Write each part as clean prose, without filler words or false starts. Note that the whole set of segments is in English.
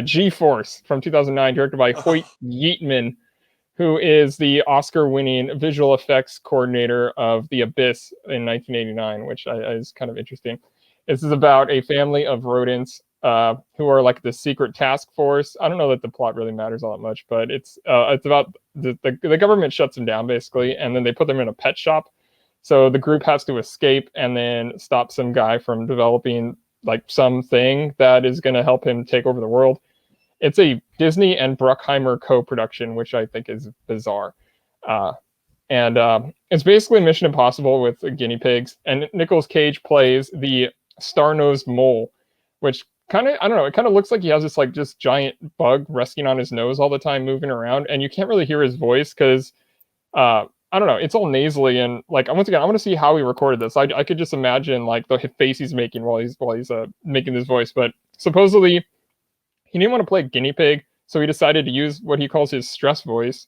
G-Force from 2009, directed by Hoyt Yeatman, who is the Oscar-winning visual effects coordinator of The Abyss in 1989, which is kind of interesting. This is about a family of rodents who are like the secret task force. I don't know that the plot really matters all that much, but it's about the government shuts them down basically, and then they put them in a pet shop. So the group has to escape and then stop some guy from developing like something that is going to help him take over the world. It's a Disney and Bruckheimer co-production, which I think is bizarre. And it's basically Mission Impossible with guinea pigs. And Nicolas Cage plays the star-nosed mole, which kind of, I don't know, it kind of looks like he has this like just giant bug resting on his nose all the time, moving around. And you can't really hear his voice because, I don't know, it's all nasally. And like, once again, I want to see how he recorded this. I could just imagine like the face he's making while he's making this voice. But supposedly, he didn't want to play guinea pig, so he decided to use what he calls his stress voice,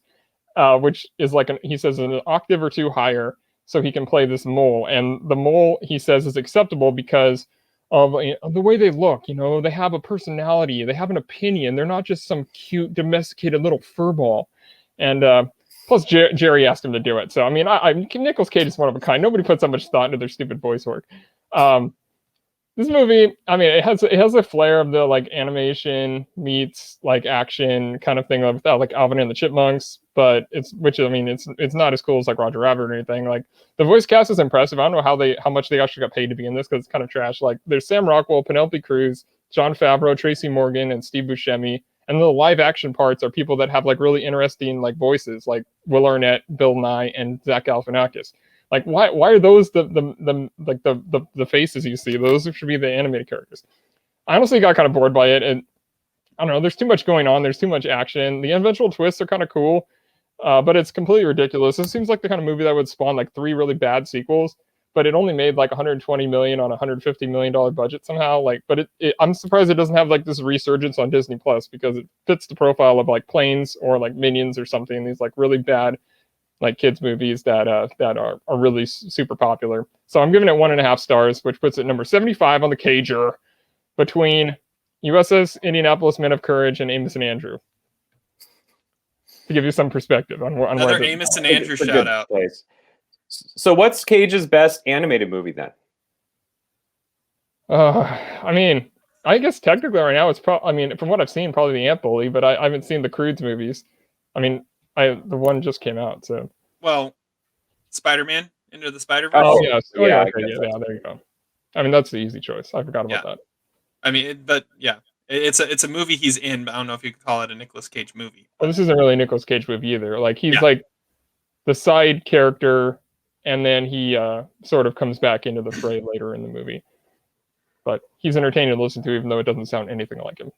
which is like, he says, an octave or two higher, so he can play this mole. And the mole, he says, is acceptable because of the way they look. You know, they have a personality, they have an opinion. They're not just some cute, domesticated little furball. And plus, Jerry asked him to do it. So, I mean, Nicolas Cage is one of a kind. Nobody puts that much thought into their stupid voice work. This movie, I mean, it has a flair of the like animation meets like action kind of thing without like Alvin and the Chipmunks, but it's not as cool as like Roger Rabbit or anything. Like the voice cast is impressive. I don't know how much they actually got paid to be in this because it's kind of trash. Like there's Sam Rockwell, Penelope Cruz, Jon Favreau, Tracy Morgan, and Steve Buscemi. And the live action parts are people that have like really interesting like voices, like Will Arnett, Bill Nighy, and Zach Galifianakis. Like why are those the faces you see? Those should be the animated characters. I honestly got kind of bored by it, and I don't know. There's too much going on. There's too much action. The eventual twists are kind of cool, but it's completely ridiculous. It seems like the kind of movie that would spawn like 3 really bad sequels, but it only made like 120 million on a $150 million budget somehow. Like, but I'm surprised it doesn't have like this resurgence on Disney Plus because it fits the profile of like Planes or like Minions or something. These like really bad like kids movies that are really super popular. So I'm giving it 1.5 stars, which puts it number 75 on the Cager between USS Indianapolis Men of Courage and Amos and Andrew. To give you some perspective on another Amos and Andrew shout out. Place. So what's Cage's best animated movie then? I mean, I guess technically right now it's probably, from what I've seen, probably the Ant Bully, but I haven't seen the Croods movies. I mean, the one just came out, so. Well, Spider-Man Into the Spider-Verse. Oh yeah, there you go. I mean, that's the easy choice. I forgot about that. I mean, but yeah, it's a movie he's in, but I don't know if you could call it a Nicolas Cage movie. Well, this isn't really a Nicolas Cage movie either. Like he's like the side character, and then he sort of comes back into the fray later in the movie. But he's entertaining to listen to, even though it doesn't sound anything like him.